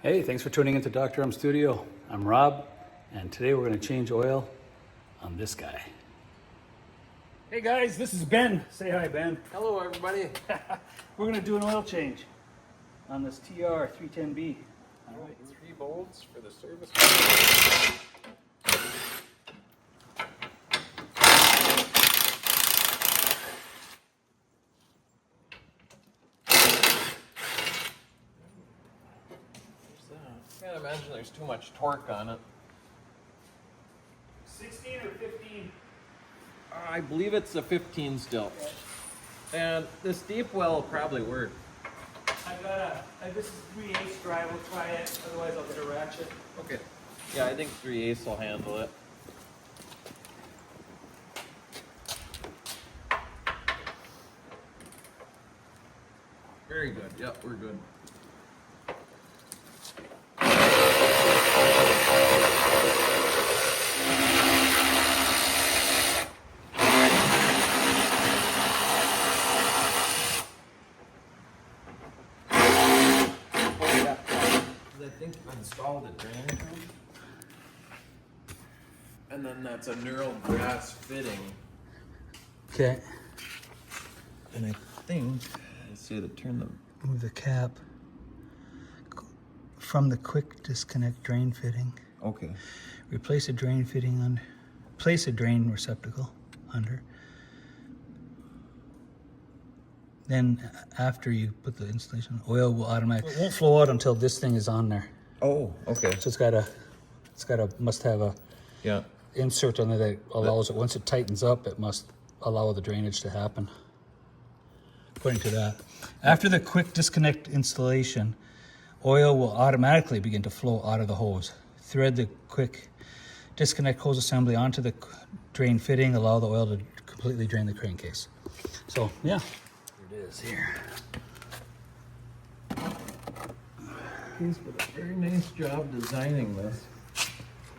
Hey, thanks for tuning into Dr.M Studio. I'm Rob, and today we're going to change oil on this guy. Hey guys, this is Ben. Say hi, Ben. Hello, everybody. We're going to do an oil change on this TR 310B. All right, 3 bolts for the service. I can't imagine there's too much torque on it. 16 or 15? I believe it's a 15 still. And this deep well will probably work. This is 3/8 drive. We'll try it. Otherwise, I'll get a ratchet. Okay. Yeah, I think 3/8 will handle it. Very good. Yep, we're good. I think I've installed a drain tube. And then that's a knurled brass fitting. Okay. And I think, let's see, to turn the... Move the cap from the quick disconnect drain fitting. Okay. Replace a drain fitting under. Place a drain receptacle under. Then after you put the installation, oil will automatically, it won't flow out until this thing is on there. Oh, okay. So must have a Yeah. insert on there that allows it, once it tightens up, it must allow the drainage to happen. According to that. After the quick disconnect installation, oil will automatically begin to flow out of the hose. Thread the quick disconnect hose assembly onto the drain fitting, allow the oil to completely drain the crankcase. So, yeah, here it is here. He's did a very nice job designing this.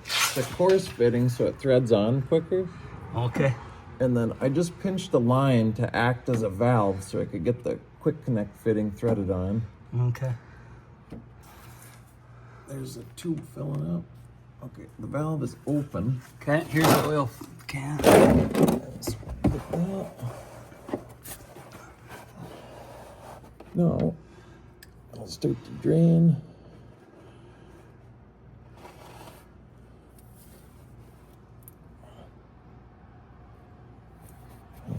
It's a coarse fitting so it threads on quicker. Okay. And then I just pinched the line to act as a valve so I could get the quick connect fitting threaded on. Okay. There's a tube filling up. Okay, the valve is open. Okay, here's the oil can. No, I'll start the drain.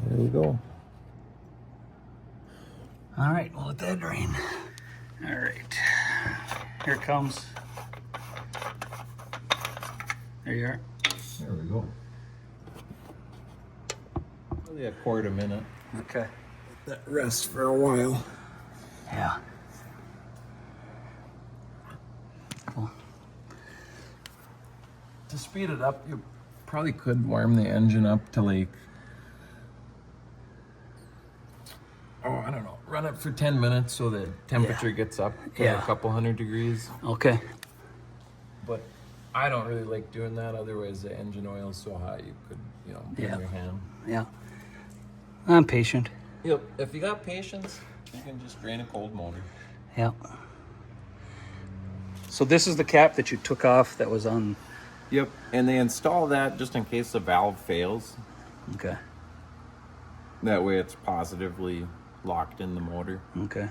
There we go. All right, we'll let that drain. All right, here it comes. There you are. There we go. Probably a quarter minute. Okay. That rests for a while. Yeah. Cool. To speed it up, you probably could warm the engine up to like, I don't know, run it for 10 minutes so the temperature gets up to a couple hundred degrees. Okay. But I don't really like doing that, otherwise the engine oil is so hot you could, burn your hand. Yeah. I'm patient. Yep, if you got patience, you can just drain a cold motor. Yeah. So this is the cap that you took off that was on. Yep, and they install that just in case the valve fails. Okay. That way it's positively locked in the motor. Okay.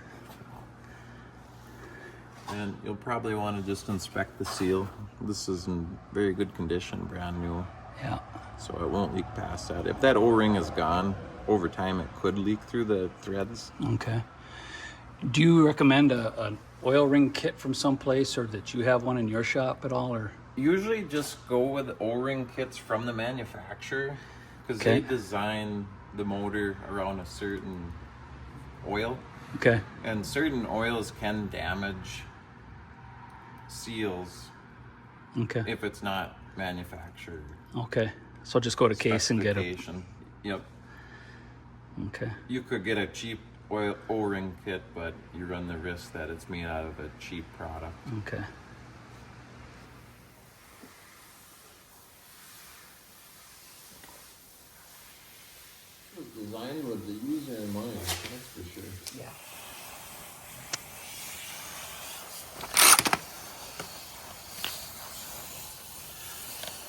And you'll probably want to just inspect the seal. This is in very good condition, brand new. Yeah. So it won't leak past that. If that O-ring is gone, over time it could leak through the threads. Okay. Do you recommend an oil ring kit from someplace, or that you have one in your shop at all, or? Usually just go with O-ring kits from the manufacturer, because Okay. they design the motor around a certain oil. Okay. And certain oils can damage seals Okay. if it's not manufactured. Okay. So just go to case and get it. specification. Yep. Okay. You could get a cheap oil O-ring kit, but you run the risk that it's made out of a cheap product. Okay. It was designed with the user in mind, that's for sure. Yeah.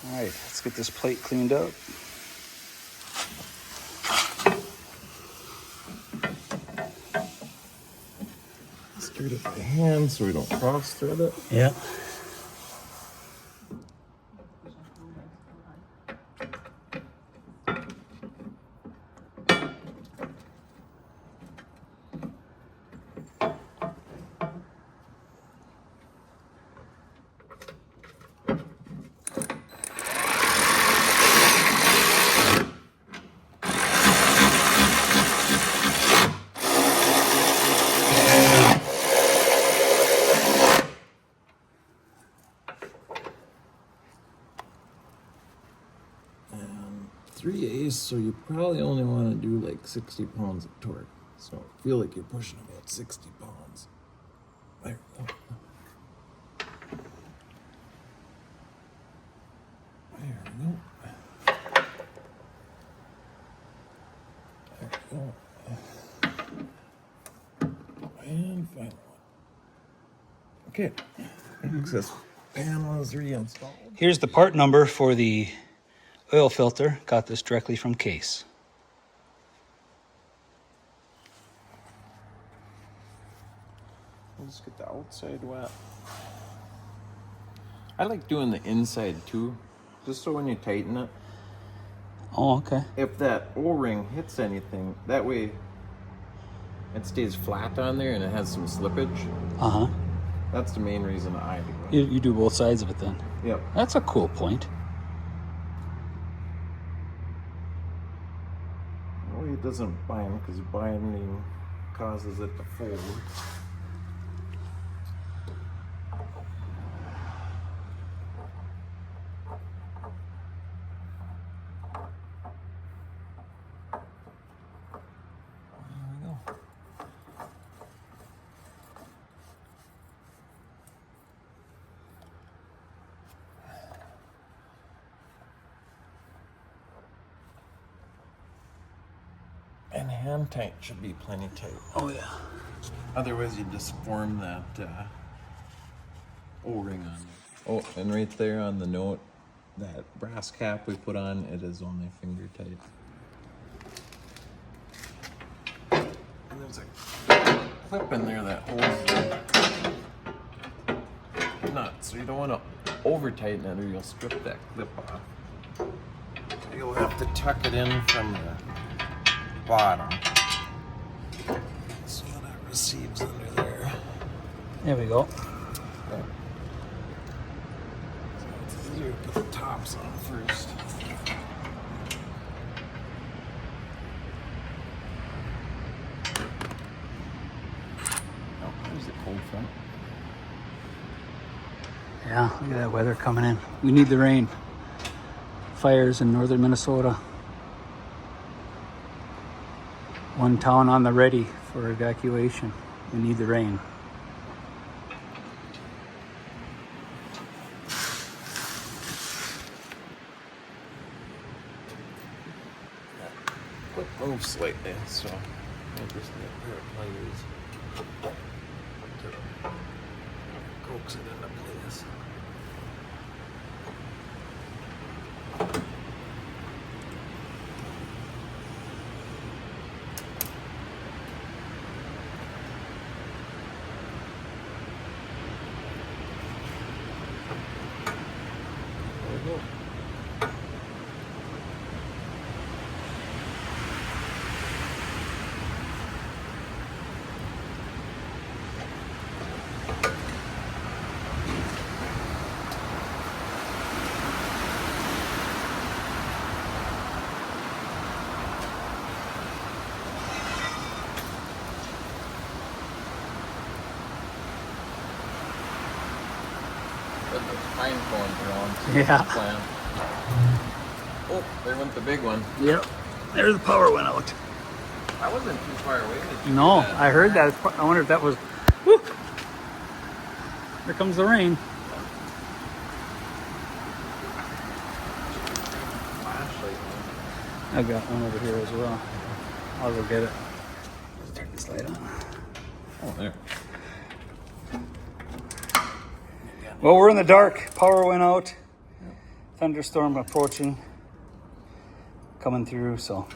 All right, let's get this plate cleaned up. Stir it by hand so we don't cross thread it. Yeah. And 3/8, so you probably only want to do like 60 pounds of torque. So feel like you're pushing about 60 pounds. There we go. There we go. There we go. And final one. Okay. This panel is reinstalled. Here's the part number for the oil filter. Got this directly from Case. Let's get the outside wet. I like doing the inside too, just so when you tighten it, Oh, okay. if that O-ring hits anything, that way it stays flat on there and it has some slippage. Uh-huh. That's the main reason I do it. You do both sides of it then. Yep. That's a cool point. Well, it doesn't bind because binding causes it to fold. And hand tight should be plenty tight. Oh, yeah. Otherwise, you just form that O-ring on there. Oh, and right there on the note, that brass cap we put on, it is only finger tight. And there's a clip in there that holds the nut, so you don't want to over tighten it or you'll strip that clip off. You'll have to tuck it in from the bottom so that it receives under there. There we go. So it's easier to put the tops on first. Oh, there's the cold front. Yeah, look at that weather coming in. We need the rain. Fires in northern Minnesota. One town on the ready for evacuation. We need the rain. Clip moves slightly, so I just need a pair of pliers to coax it into place. There we go. Put those pine cones around. Yeah. Plan. Oh, there went the big one. Yep. There the power went out. I wasn't too far away. Did you No, hear that? I heard that. I wonder if that was... Woo! Here comes the rain. Flashlight. I've got one over here as well. I'll go get it. Let's turn this light on. Oh, there. Well, we're in the dark. Power went out. thunderstorm approaching, coming through, so.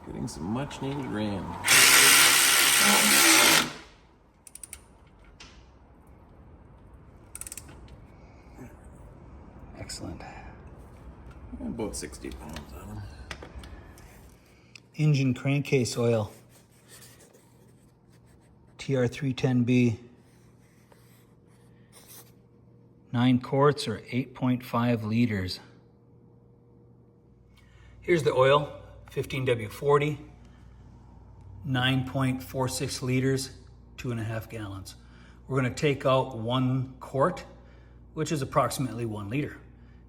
Getting some much needed rain. Excellent. About 60 pounds on them. Engine crankcase oil. TR310B. 9 quarts or 8.5 liters. Here's the oil, 15W40, 9.46 liters, 2.5 gallons. We're going to take out 1 quart, which is approximately 1 liter.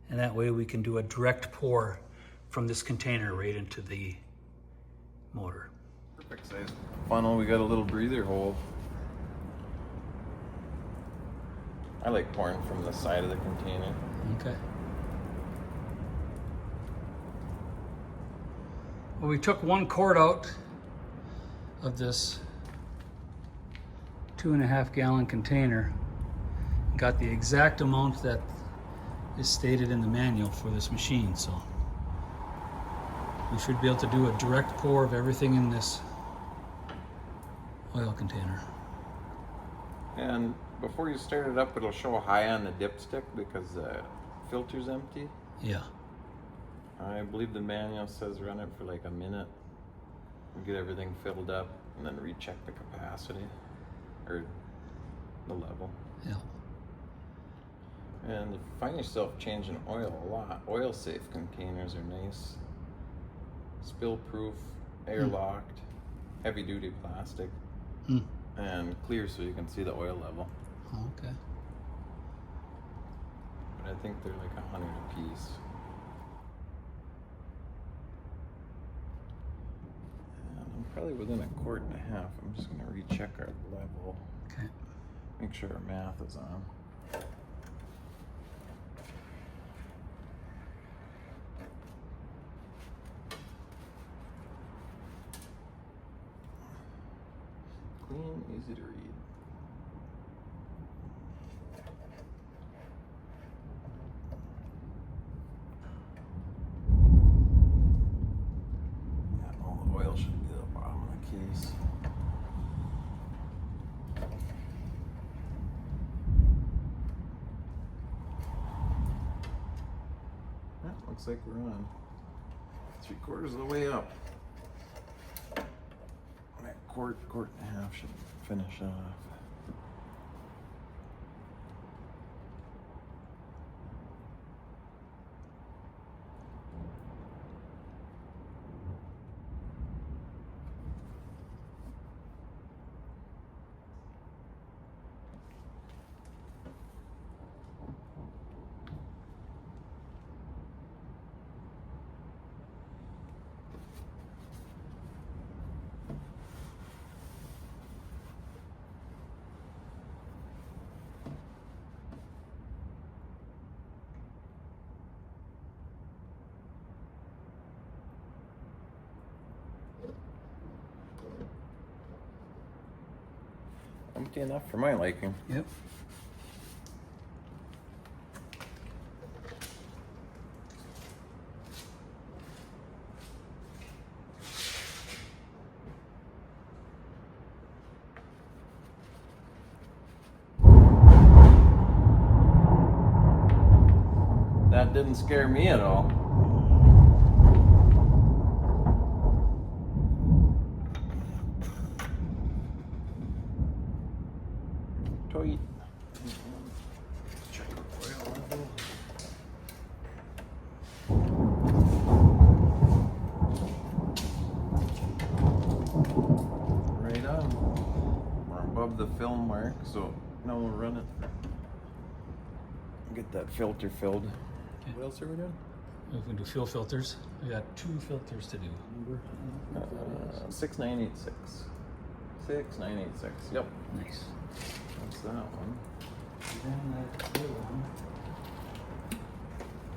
And that way we can do a direct pour from this container right into the motor. Perfect size funnel. We got a little breather hole. I like pouring from the side of the container. Okay. Well, we took 1 quart out of this 2.5 gallon container. Got the exact amount that is stated in the manual for this machine, so we should be able to do a direct pour of everything in this oil container. And before you start it up, it'll show high on the dipstick because the filter's empty. Yeah. I believe the manual says run it for like a minute and get everything filled up and then recheck the capacity or the level. Yeah. And if you find yourself changing oil a lot, oil safe containers are nice. Spill proof, airlocked, heavy duty plastic, and clear so you can see the oil level. Okay. But I think they're like 100 a piece. And I'm probably within 1.5 quarts. I'm just gonna recheck our level. Okay. Make sure our math is on. Clean, easy to read. Yeah, all the oil should be at the bottom of the case. That looks like we're on 3/4 of the way up. Quart and a half should finish off. Empty enough for my liking. Yep. That didn't scare me at all. Toy. Check the oil level. Right on. We're above the film mark, so now we'll run it. Get that filter filled. Okay. What else are we doing? We can do fuel filters. We got 2 filters to do. 6986. 6986. Yep. Nice. That's that one. Then that blue one.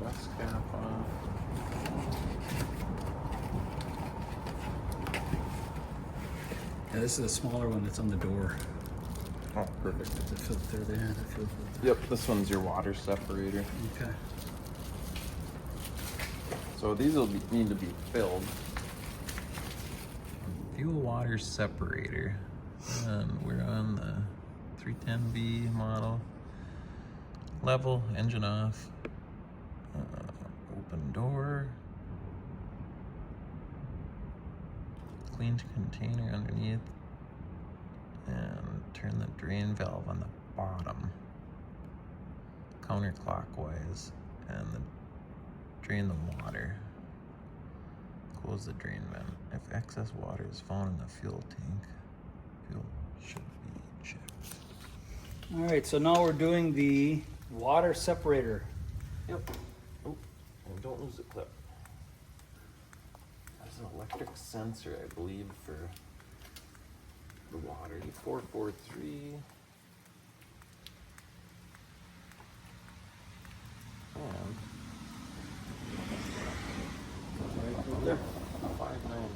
Dust cap off. Yeah, this is a smaller one that's on the door. Oh, perfect. The filter there, the fuel filter. Yep, this one's your water separator. Okay. So these will need to be filled. Fuel water separator. And we're on the 310B model. Level, engine off. Open door. Clean container underneath. And turn the drain valve on the bottom counterclockwise and drain the water. Close the drain vent. If excess water is found in the fuel tank, fuel should be checked. All right, so now we're doing the water separator. Yep. Oh, and don't lose the clip. There's an electric sensor, I believe, for the water. 443. And right there, 59.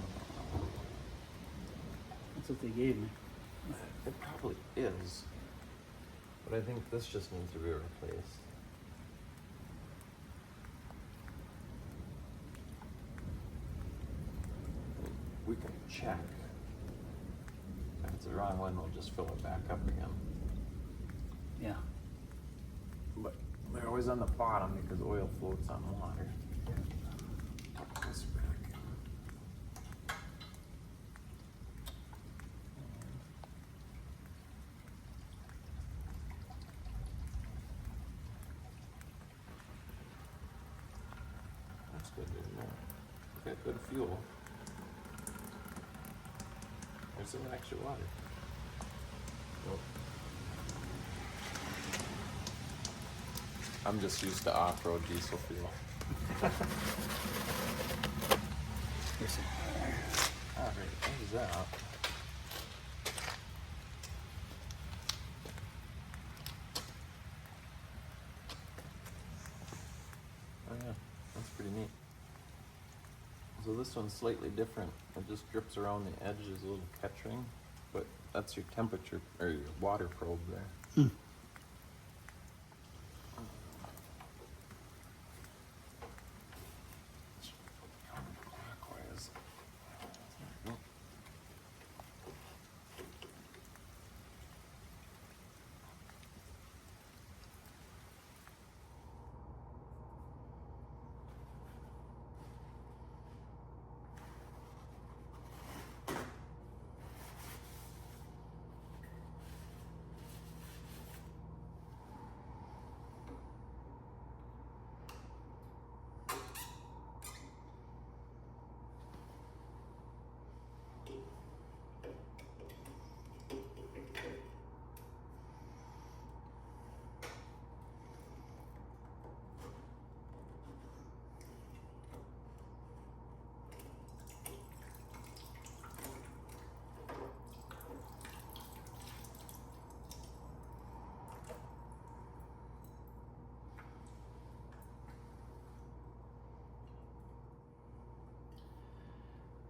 That's what they gave me. It probably is, but I think this just needs to be replaced. We can check. If it's the wrong one, we'll just fill it back up again. Yeah. But they're always on the bottom because oil floats on water. Tuck this back. That's good, isn't it? Got good fuel. There's some extra water. Nope. I'm just used to off-road diesel fuel. Alright, what is that? Oh yeah, that's pretty neat. So this one's slightly different. It just drips around the edge as a little catch ring, but that's your temperature, or your water probe there. Counterclockwise. There we go.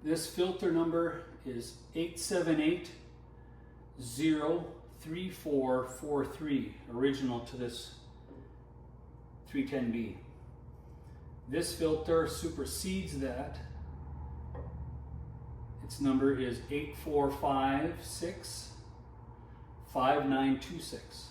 This filter number is 878-03443, original to this 310B. This filter supersedes that. Its number is 8456-5926.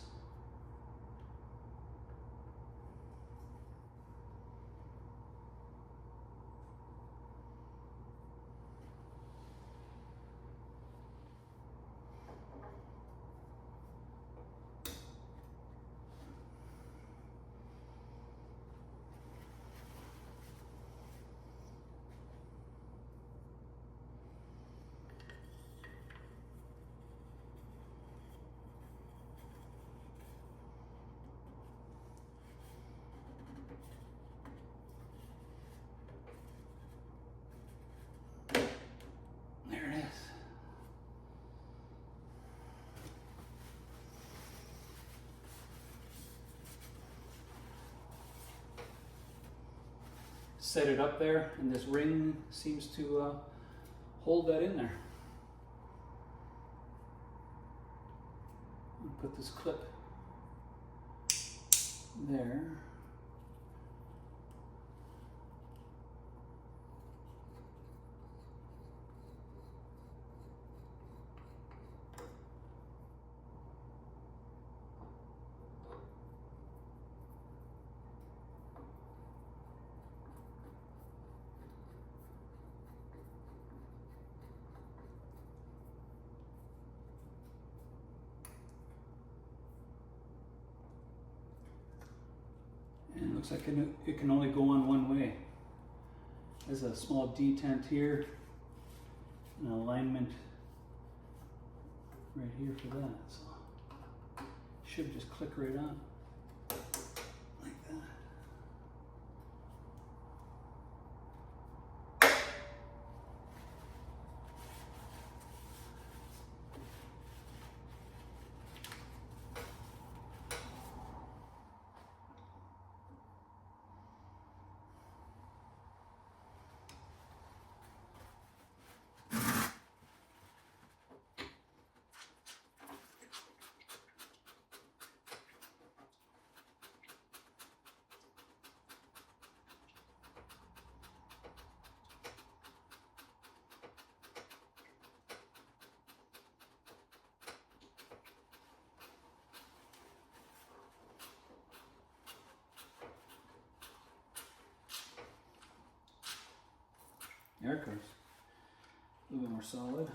There it is. Set it up there, and this ring seems to hold that in there. put this clip there. And it looks like it can only go on one way. There's a small detent here, an alignment right here for that. So should just click right on like that. There it goes. A little bit more solid.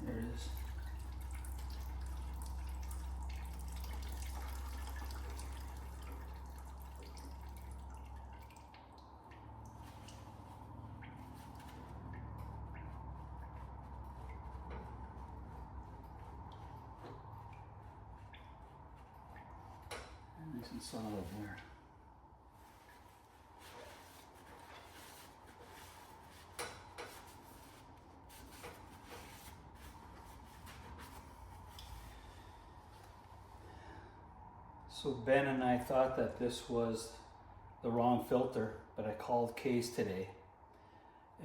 There it is. Nice and solid there. So Ben and I thought that this was the wrong filter, but I called Case today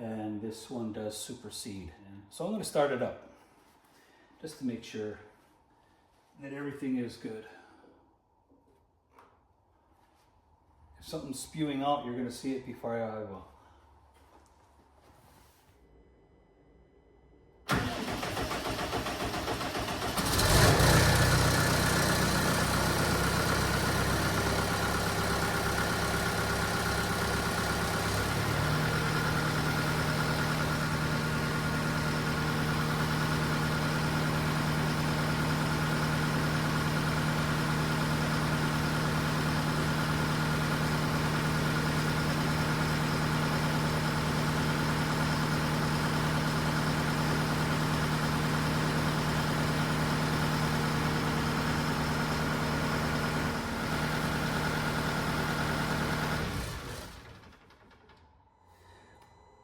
and this one does supersede. So I'm going to start it up just to make sure that everything is good. If something's spewing out, you're going to see it before I will.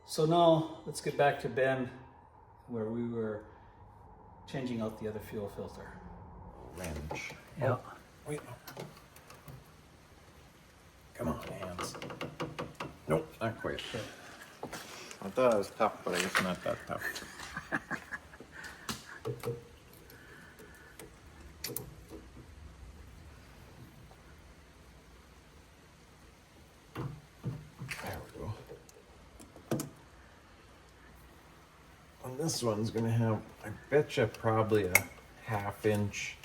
So now let's get back to Ben where we were changing out the other fuel filter. Wrench. Yeah. Wait. Come on, hands. Nope, not quite. I thought I was tough, but I guess not that tough. There we go. And this one's gonna have, I betcha, probably a 1/2 inch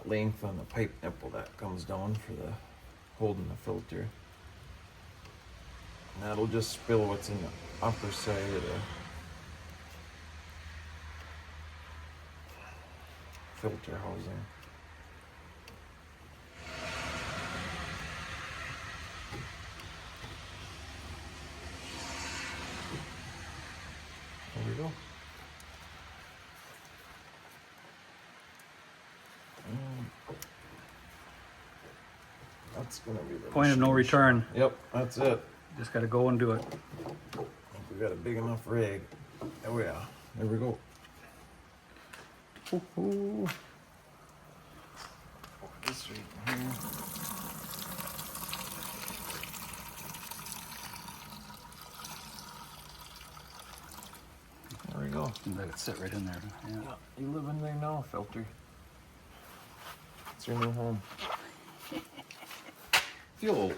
length on the pipe nipple that comes down for the holding the filter. And that'll just spill what's in the upper side of filter housing. There we go. That's gonna be the Point of no machine. return. Yep, that's it. Just got to go and do it. If we got a big enough rig. Oh yeah, there we go. Woohoo. This right here. There we go. Let it sit right in there. Yeah. Yeah, you live in there now, filter. It's your new home. Fuel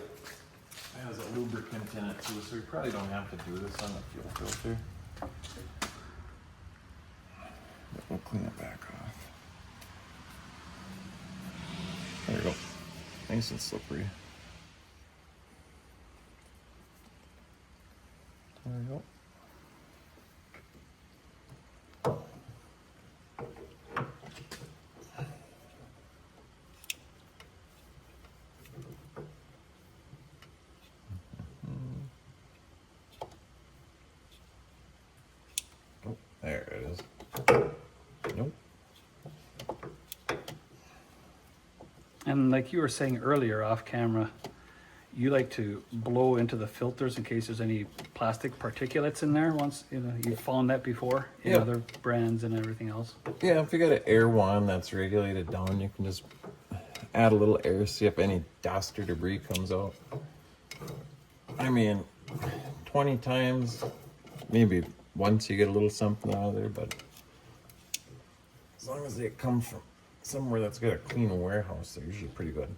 has a lubricant in it too, so we probably don't have to do this on the fuel filter. But we'll clean it back off. There we go. Nice and slippery. There we go. Oh, there it is. Nope. And like you were saying earlier off camera, you like to blow into the filters in case there's any plastic particulates in there. Once you've found that before in Yeah. other brands and everything else. Yeah, if you got an air wand that's regulated down, you can just add a little air, see if any dust or debris comes out. I mean, 20 times, maybe once you get a little something out of there, but as long as it comes from somewhere that's got a clean warehouse, they're usually pretty good.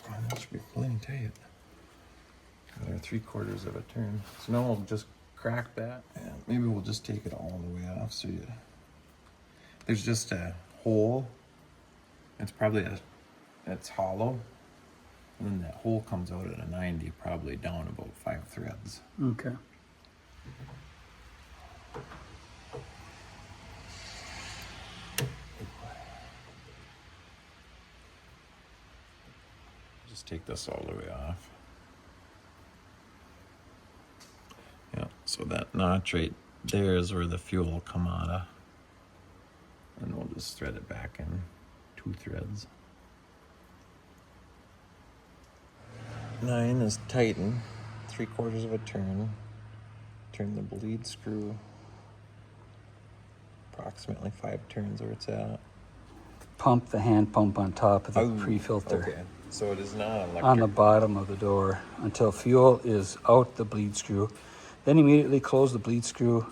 Oh, that should be plenty tight. Another 3/4 of a turn. So now we'll just crack that, and maybe we'll just take it all the way off. So there's just a hole. It's probably it's hollow, and then that hole comes out at a 90, probably down about 5 threads. Okay. Just take this all the way off. Yeah, so that notch right there is where the fuel will come out of. And we'll just thread it back in 2 threads. 9 is tighten, 3/4 of a turn. Turn the bleed screw approximately 5 turns where it's at. Pump the hand pump on top of the Oh, pre-filter Okay, so it is not electric. on the bottom of the door until fuel is out the bleed screw. Then immediately close the bleed screw.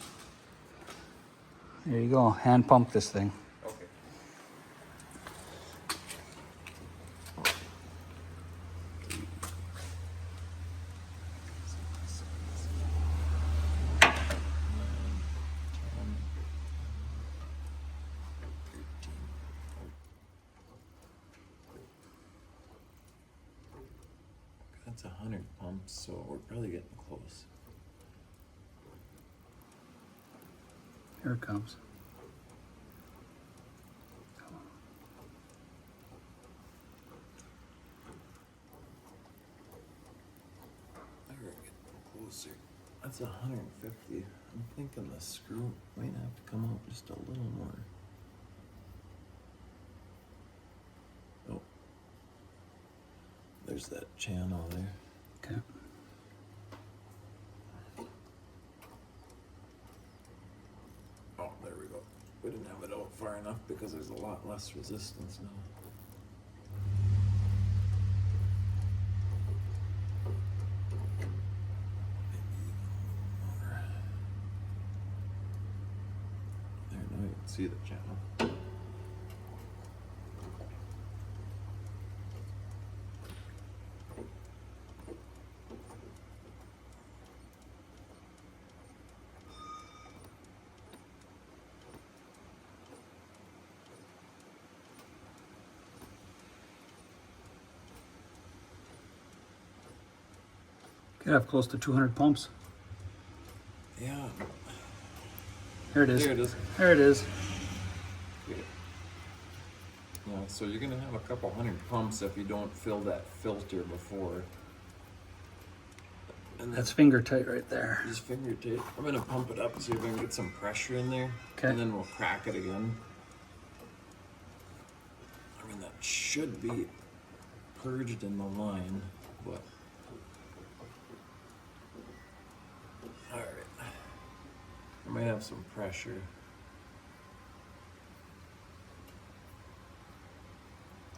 There you go. Hand pump this thing. Okay. That's 100 pumps, so we're probably getting close. Here it comes. We're getting closer. That's 150. I'm thinking the screw might have to come out just a little more. Oh. There's that channel there. Okay. Oh, there we go. We didn't have it out far enough because there's a lot less resistance now. There, now you can see the channel. Could have close to 200 pumps. Yeah. Here it is. There it is. There it is. Yeah, so you're gonna have a couple hundred pumps if you don't fill that filter before. And That's finger tight right there. just finger tape. I'm gonna pump it up so you can get some pressure in there. Okay. And then we'll crack it again. I mean, that should be purged in the line, but. Alright. I might have some pressure.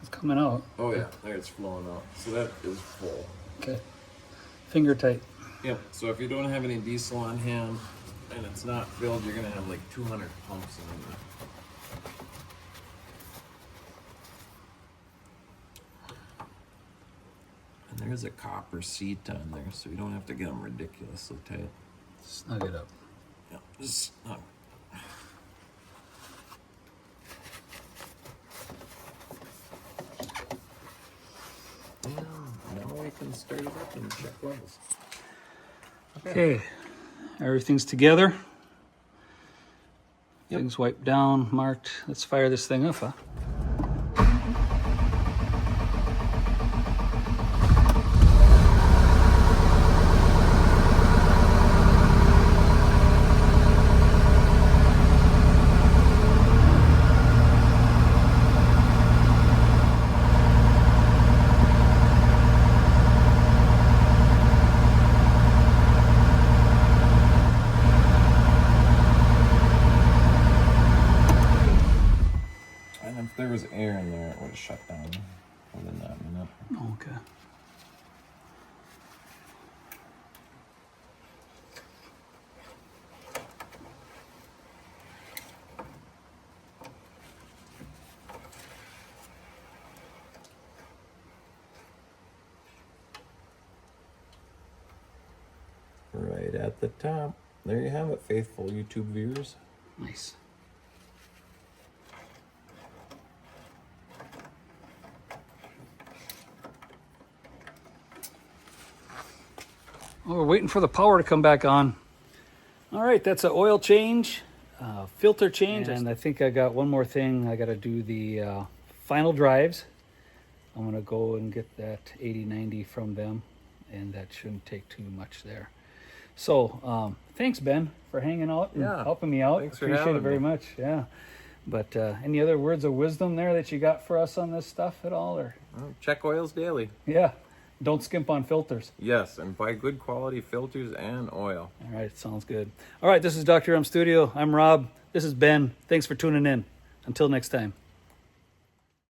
It's coming out. Oh yeah, there it's flowing out. So that is full. Okay. Finger tight. Yep, so if you don't have any diesel on hand and it's not filled, you're gonna have like 200 pumps in there. And there's a copper seat on there, so you don't have to get them ridiculously tight. Snug it up. Yeah, just snug. Now we can start it up and check levels. Okay. Everything's together. Yep. Things wiped down, marked. Let's fire this thing up, huh? And if there was air in there, it would have shut down within that minute. Okay. Right at the top. There you have it, faithful YouTube viewers. Nice. Well, we're waiting for the power to come back on. All right, that's an oil change, filter change, and I think I got one more thing. I got to do the final drives. I'm going to go and get that 8090 from them, and that shouldn't take too much there. So thanks, Ben, for hanging out and helping me out. Thanks for Appreciate it having very me. much. Yeah. But any other words of wisdom there that you got for us on this stuff at all? Or Well, check oils daily. yeah, don't skimp on filters. Yes, and buy good quality filters and oil. All right, sounds good. All right, this is Dr.M Studio. I'm Rob. This is Ben. Thanks for tuning in. Until next time.